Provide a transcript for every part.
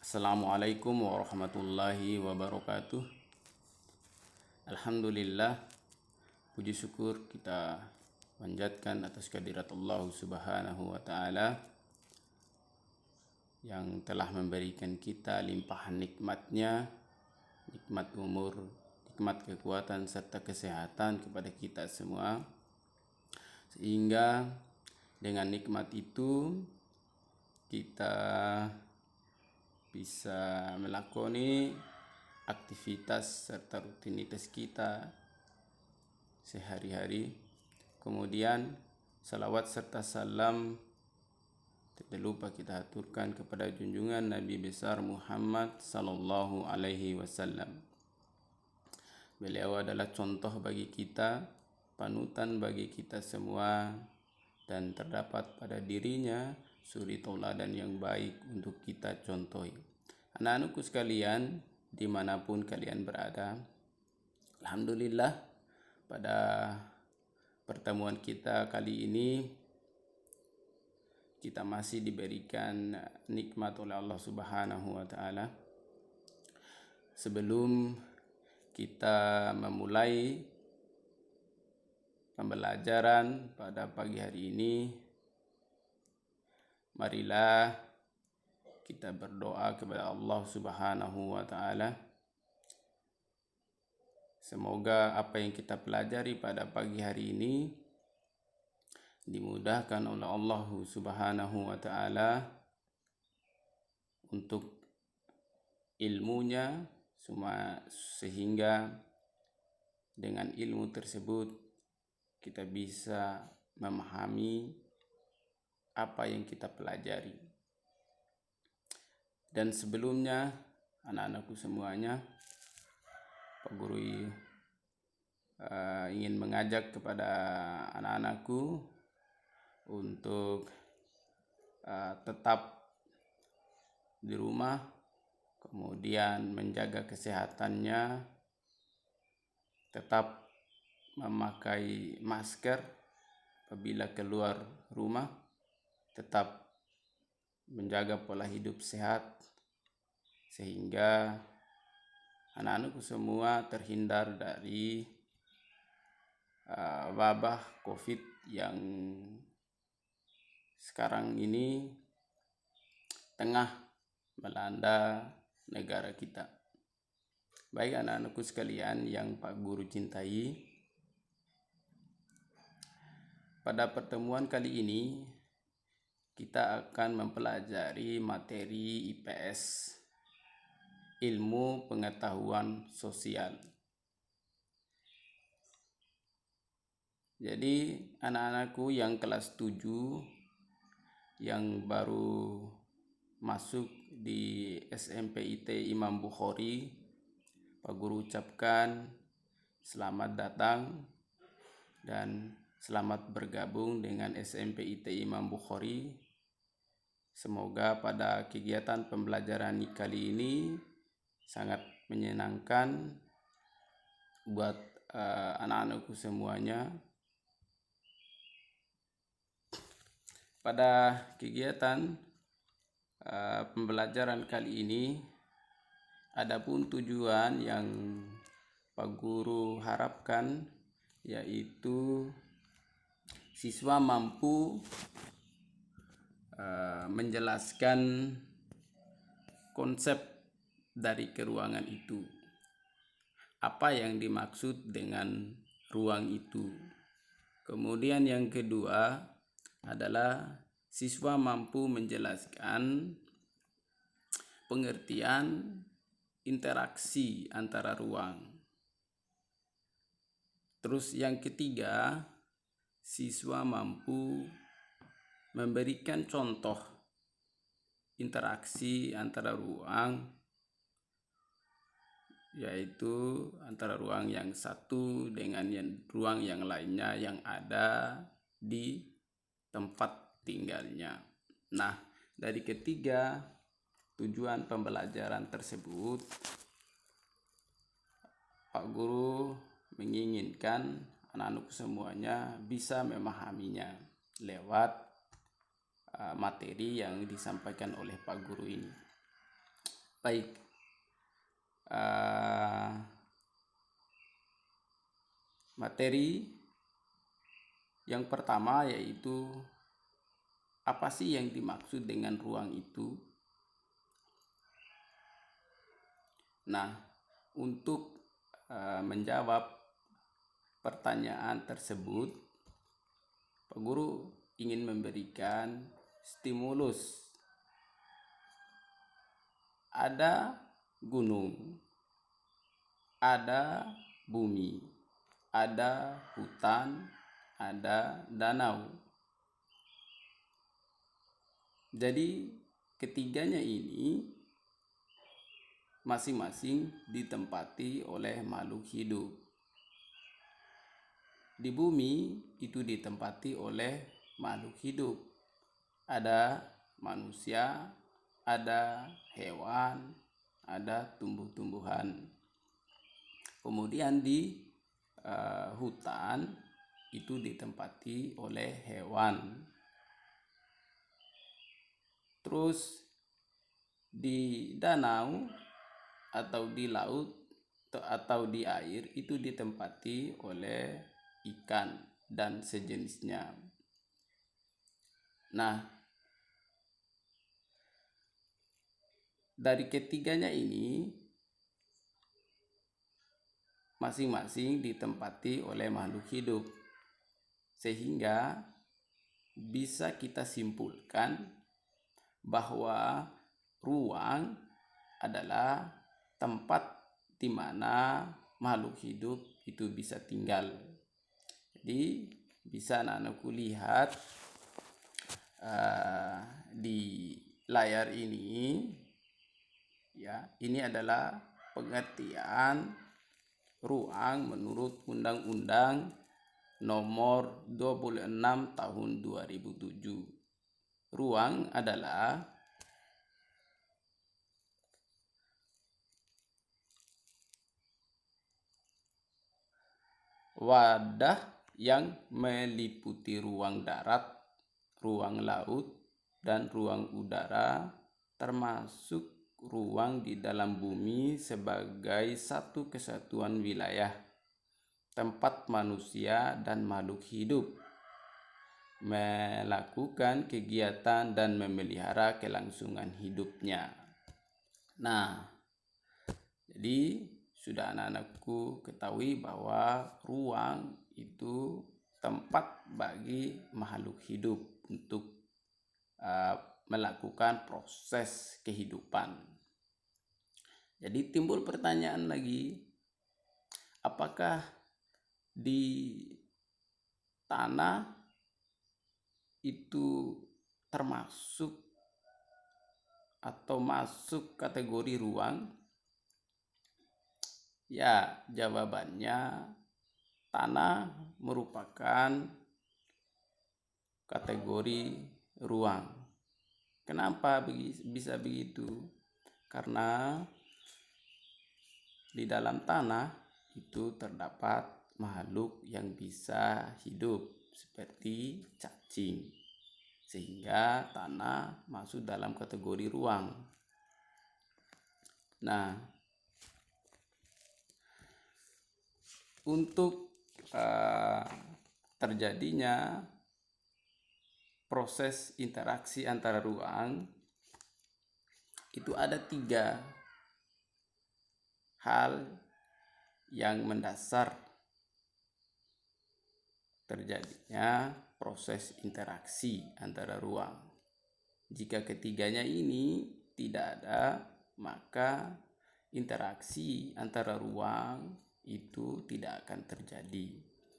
Assalamualaikum warahmatullahi wabarakatuh. Alhamdulillah, puji syukur kita panjatkan atas kehadirat Allah Subhanahu wa taala yang telah memberikan kita limpahan nikmatnya, nikmat umur, nikmat kekuatan serta kesehatan kepada kita semua, sehingga dengan nikmat itu kita bisa melakoni aktivitas serta rutinitas kita sehari-hari. Kemudian salawat serta salam tidak lupa kita aturkan kepada junjungan Nabi besar Muhammad sallallahu alaihi wasallam. Beliau adalah contoh bagi kita, panutan bagi kita semua, dan terdapat pada dirinya suri tauladan yang baik untuk kita contohi. Anak-anakku sekalian, dimanapun kalian berada, alhamdulillah pada pertemuan kita kali ini kita masih diberikan nikmat oleh Allah Subhanahu wa taala. Sebelum kita memulai pembelajaran pada pagi hari ini, marilah kita berdoa kepada Allah Subhanahu wa taala. Semoga apa yang kita pelajari pada pagi hari ini dimudahkan oleh Allah Subhanahu wa taala untuk ilmunya, sehingga dengan ilmu tersebut kita bisa memahami apa yang kita pelajari. Dan sebelumnya, anak-anakku semuanya, Pak Guru ingin mengajak kepada anak-anakku untuk tetap di rumah, kemudian menjaga kesehatannya, tetap memakai masker apabila keluar rumah, tetap menjaga pola hidup sehat sehingga anak-anakku semua terhindar dari wabah COVID yang sekarang ini tengah melanda negara kita. Baik anak-anakku sekalian yang Pak Guru cintai, pada pertemuan kali ini kita akan mempelajari materi IPS, ilmu pengetahuan sosial. Jadi anak-anakku yang kelas 7 yang baru masuk di SMP IT Imam Bukhari, Pak Guru ucapkan selamat datang dan selamat bergabung dengan SMP IT Imam Bukhari. Semoga pada kegiatan pembelajaran kali ini sangat menyenangkan buat anak-anakku semuanya. Pada kegiatan pembelajaran kali ini, adapun tujuan yang Pak Guru harapkan yaitu siswa mampu menjelaskan konsep dari keruangan itu. Apa yang dimaksud dengan ruang itu? Kemudian yang kedua adalah siswa mampu menjelaskan pengertian interaksi antara ruang. Terus yang ketiga, siswa mampu memberikan contoh interaksi antara ruang, yaitu antara ruang yang satu dengan ruang yang lainnya yang ada di tempat tinggalnya. Nah, dari ketiga tujuan pembelajaran tersebut, Pak Guru menginginkan anak-anak semuanya bisa memahaminya lewat materi yang disampaikan oleh Pak Guru ini. Baik, uh, materi yang pertama yaitu apa sih yang dimaksud dengan ruang itu? Nah, untuk menjawab pertanyaan tersebut, Pak Guru ingin memberikan stimulus. Ada gunung, ada bumi, ada hutan, ada danau. Jadi ketiganya ini masing-masing ditempati oleh makhluk hidup. Di bumi itu ditempati oleh makhluk hidup. Ada manusia, ada hewan, ada tumbuh-tumbuhan. Kemudian di hutan itu ditempati oleh hewan. Terus di danau atau di laut atau di air itu ditempati oleh ikan dan sejenisnya. Nah, dari ketiganya ini masing-masing ditempati oleh makhluk hidup, sehingga bisa kita simpulkan bahwa ruang adalah tempat di mana makhluk hidup itu bisa tinggal. Jadi bisa anak-anakku lihat di layar ini, ya, ini adalah pengertian ruang menurut Undang-Undang Nomor 26 Tahun 2007. Ruang adalah wadah yang meliputi ruang darat, ruang laut, dan ruang udara, termasuk ruang di dalam bumi sebagai satu kesatuan wilayah, tempat manusia dan makhluk hidup melakukan kegiatan dan memelihara kelangsungan hidupnya. Nah, jadi sudah anak-anakku ketahui bahwa ruang itu tempat bagi makhluk hidup untuk melakukan proses kehidupan. Jadi timbul pertanyaan lagi, apakah di tanah itu termasuk atau masuk kategori ruang? Ya, jawabannya tanah merupakan kategori ruang. Kenapa bisa begitu? Karena di dalam tanah itu terdapat makhluk yang bisa hidup seperti cacing, sehingga tanah masuk dalam kategori ruang. Nah, untuk terjadinya proses interaksi antara ruang itu ada 3 hal yang mendasar terjadinya proses interaksi antara ruang. Jika ketiganya ini tidak ada, maka interaksi antara ruang itu tidak akan terjadi.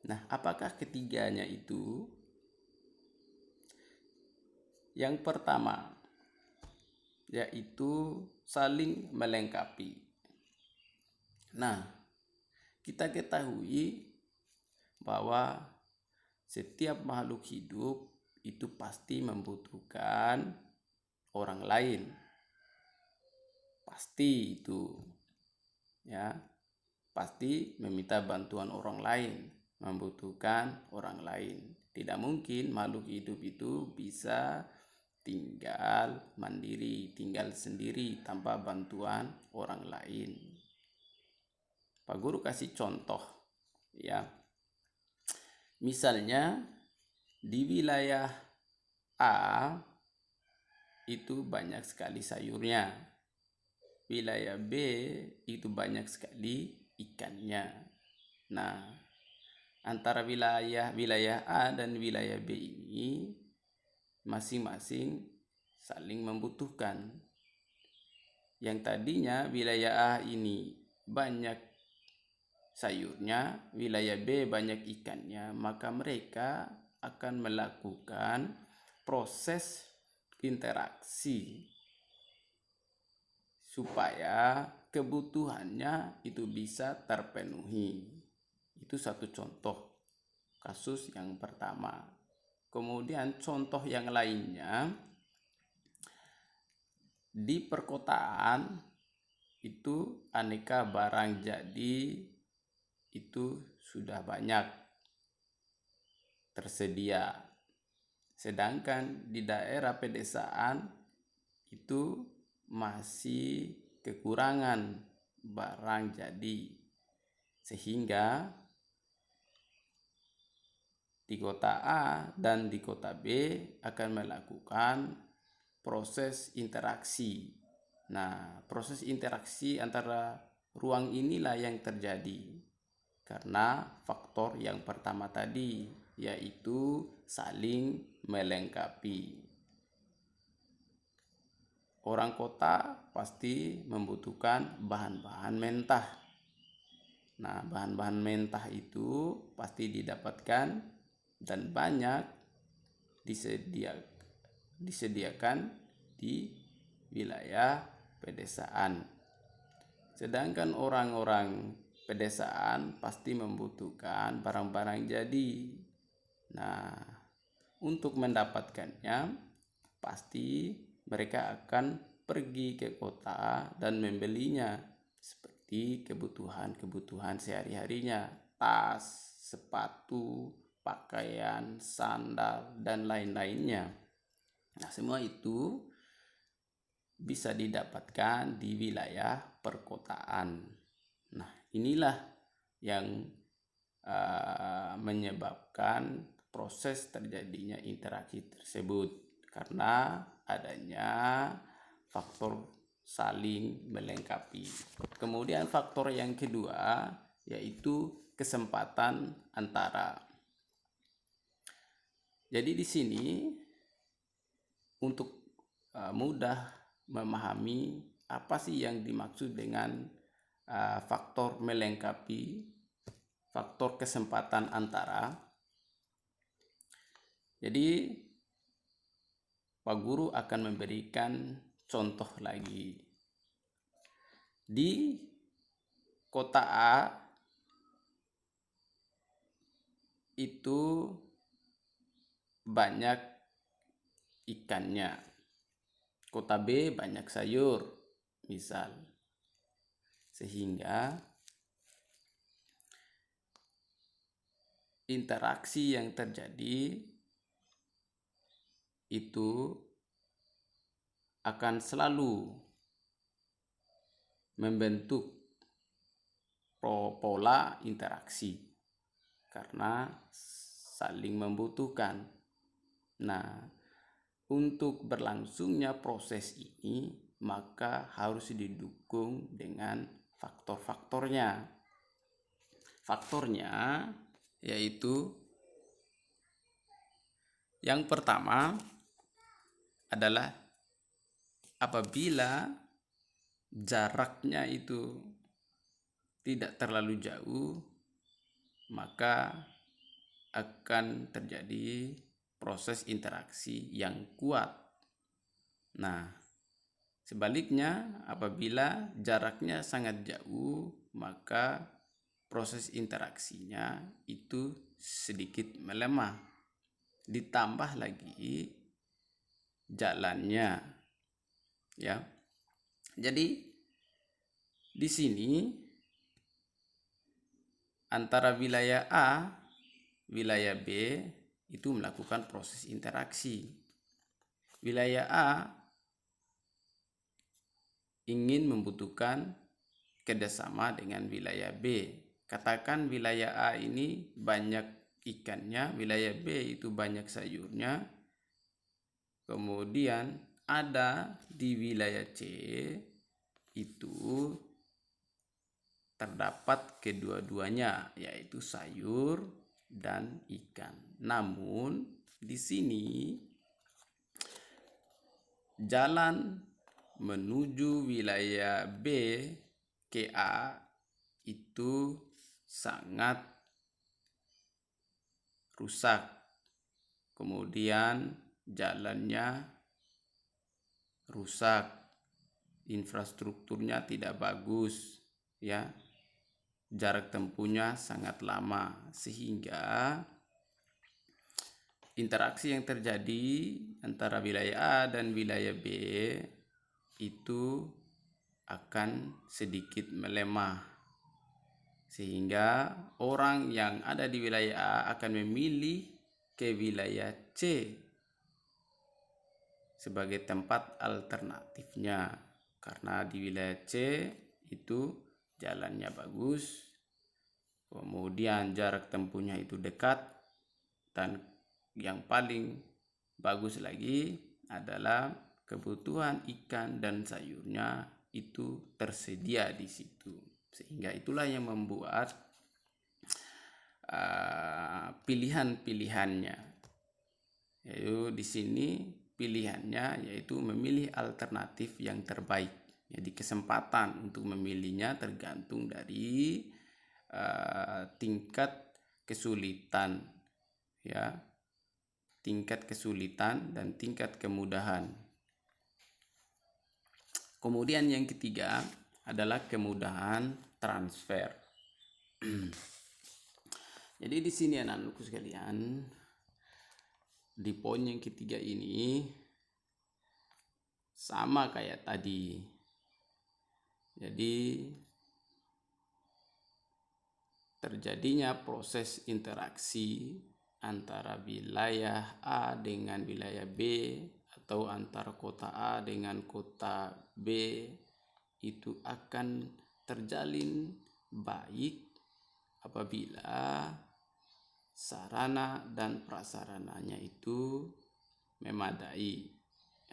Nah, apakah ketiganya itu? Yang pertama, yaitu saling melengkapi. Nah, kita ketahui bahwa setiap makhluk hidup itu pasti membutuhkan orang lain. Pasti itu, ya, pasti meminta bantuan orang lain, membutuhkan orang lain. Tidak mungkin makhluk hidup itu bisa tinggal mandiri, tinggal sendiri tanpa bantuan orang lain. Pak Guru kasih contoh ya. Misalnya di wilayah A itu banyak sekali sayurnya. Wilayah B itu banyak sekali ikannya. Nah, antara wilayah A dan wilayah B ini masing-masing saling membutuhkan. Yang tadinya wilayah A ini banyak sayurnya, wilayah B banyak ikannya, maka mereka akan melakukan proses interaksi supaya kebutuhannya itu bisa terpenuhi. Itu satu contoh kasus yang pertama. Kemudian contoh yang lainnya, di perkotaan itu aneka barang jadi itu sudah banyak tersedia. Sedangkan di daerah pedesaan itu masih kekurangan barang jadi, sehingga di kota A dan di kota B akan melakukan proses interaksi. Nah, proses interaksi antara ruang inilah yang terjadi karena faktor yang pertama tadi, yaitu saling melengkapi. Orang kota pasti membutuhkan bahan-bahan mentah. Nah, bahan-bahan mentah itu pasti didapatkan dan banyak disediakan di wilayah pedesaan. Sedangkan orang-orang pedesaan pasti membutuhkan barang-barang jadi. Nah, untuk mendapatkannya pasti mereka akan pergi ke kota dan membelinya, seperti kebutuhan sehari-harinya, tas, sepatu, pakaian, sandal, dan lain-lainnya. Nah, semua itu bisa didapatkan di wilayah perkotaan. Nah, inilah yang menyebabkan proses terjadinya interaksi tersebut, karena adanya faktor saling melengkapi. Kemudian faktor yang kedua yaitu kesempatan antara. Jadi di sini untuk mudah memahami apa sih yang dimaksud dengan faktor melengkapi, faktor kesempatan antara. Jadi Pak Guru akan memberikan contoh lagi. Di kota A itu banyak ikannya. Kota B banyak sayur, misal. Sehingga interaksi yang terjadi itu akan selalu membentuk pola interaksi karena saling membutuhkan. Nah, untuk berlangsungnya proses ini maka harus didukung dengan faktor-faktornya. Faktornya yaitu yang pertama adalah apabila jaraknya itu tidak terlalu jauh, maka akan terjadi proses interaksi yang kuat. Nah, sebaliknya apabila jaraknya sangat jauh, maka proses interaksinya itu sedikit melemah. Ditambah lagi jalannya, ya. Jadi di sini antara wilayah A, wilayah B itu melakukan proses interaksi. wilayah A ingin membutuhkan kerjasama dengan wilayah B. Katakan wilayah A ini banyak ikannya, wilayah B itu banyak sayurnya. Kemudian ada di wilayah C itu terdapat kedua-duanya, yaitu sayur dan ikan. Namun di sini jalan menuju wilayah B ke A itu sangat rusak. Kemudian jalannya rusak, infrastrukturnya tidak bagus, ya. Jarak tempuhnya sangat lama, sehingga interaksi yang terjadi antara wilayah A dan wilayah B itu akan sedikit melemah, sehingga orang yang ada di wilayah A akan memilih ke wilayah C sebagai tempat alternatifnya, karena di wilayah C itu jalannya bagus, kemudian jarak tempuhnya itu dekat, dan yang paling bagus lagi adalah kebutuhan ikan dan sayurnya itu tersedia di situ. Sehingga itulah yang membuat pilihan-pilihannya. Yaitu di sini pilihannya yaitu memilih alternatif yang terbaik. Jadi kesempatan untuk memilihnya tergantung dari tingkat kesulitan, ya, tingkat kesulitan dan tingkat kemudahan. Kemudian yang ketiga adalah kemudahan transfer. Jadi di sini anak-anakku sekalian, di poin yang ketiga ini sama kayak tadi. Jadi terjadinya proses interaksi antara wilayah A dengan wilayah B atau antara kota A dengan kota B itu akan terjalin baik apabila sarana dan prasarananya itu memadai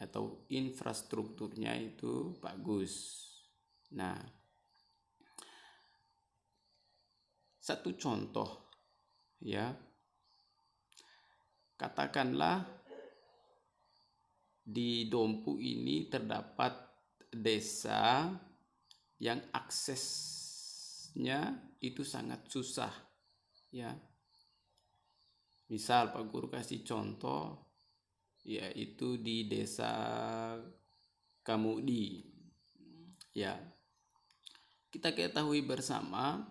atau infrastrukturnya itu bagus. Nah, satu contoh, ya, katakanlah di Dompu ini terdapat desa yang aksesnya itu sangat susah, ya. Misal Pak Guru kasih contoh, yaitu di desa Kamudi, ya. Kita ketahui bersama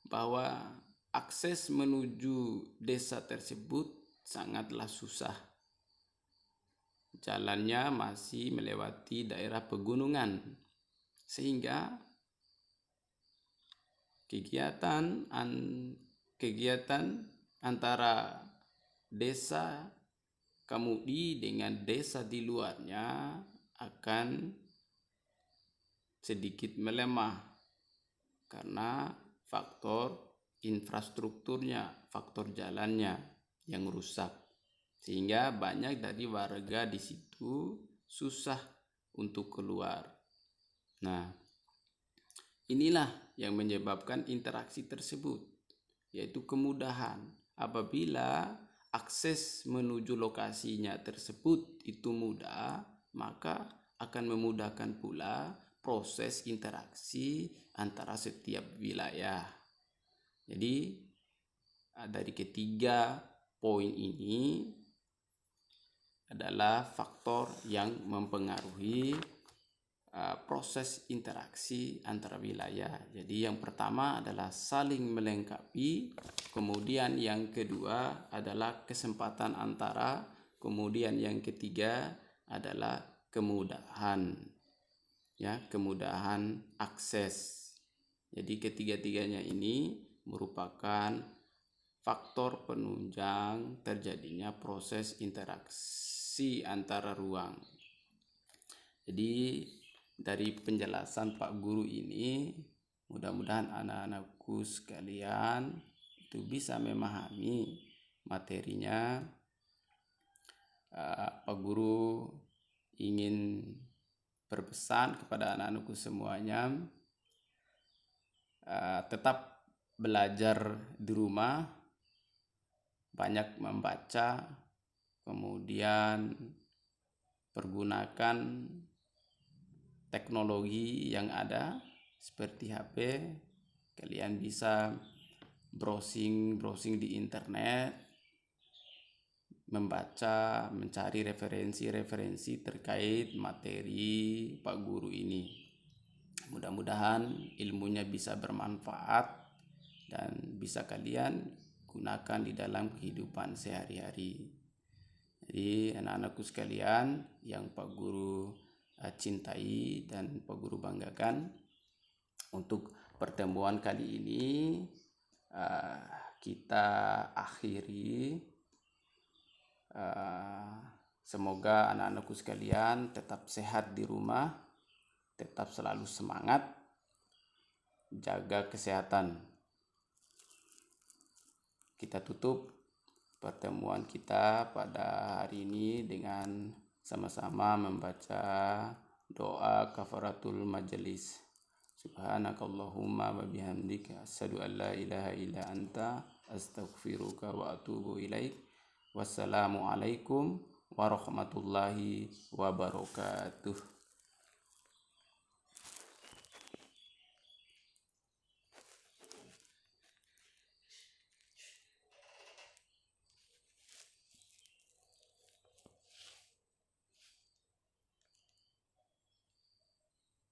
bahwa akses menuju desa tersebut sangatlah susah. Jalannya masih melewati daerah pegunungan, sehingga kegiatan antara desa Kamudi dengan desa di luarnya akan sedikit melemah karena faktor infrastrukturnya, faktor jalannya yang rusak, sehingga banyak dari warga di situ susah untuk keluar. Nah, inilah yang menyebabkan interaksi tersebut, yaitu kemudahan. Apabila akses menuju lokasinya tersebut itu mudah, maka akan memudahkan pula proses interaksi antara setiap wilayah. Jadi dari ketiga poin ini adalah faktor yang mempengaruhi proses interaksi antara wilayah. Jadi yang pertama adalah saling melengkapi, kemudian yang kedua adalah kesempatan antara, kemudian yang ketiga adalah kemudahan, ya, kemudahan akses. Jadi ketiga-tiganya ini merupakan faktor penunjang terjadinya proses interaksi interaksi antara ruang. Jadi dari penjelasan Pak Guru ini, mudah-mudahan anak-anakku sekalian itu bisa memahami materinya. Pak Guru ingin berpesan kepada anak-anakku semuanya, tetap belajar di rumah, banyak membaca, kemudian pergunakan teknologi yang ada seperti HP. Kalian bisa browsing di internet, membaca, mencari referensi terkait materi Pak Guru ini. Mudah-mudahan ilmunya bisa bermanfaat dan bisa kalian gunakan di dalam kehidupan sehari-hari. Jadi anak-anakku sekalian yang Pak Guru cintai dan Pak Guru banggakan, untuk pertemuan kali ini kita akhiri. Semoga anak-anakku sekalian tetap sehat di rumah, tetap selalu semangat, jaga kesehatan. Kita tutup pertemuan kita pada hari ini dengan sama-sama membaca doa kafaratul majelis. Subhanakallahumma wa bihamdika asyhadu an la ilaha illa anta astaghfiruka wa atubu ilaik. Wassalamualaikum warahmatullahi wabarakatuh.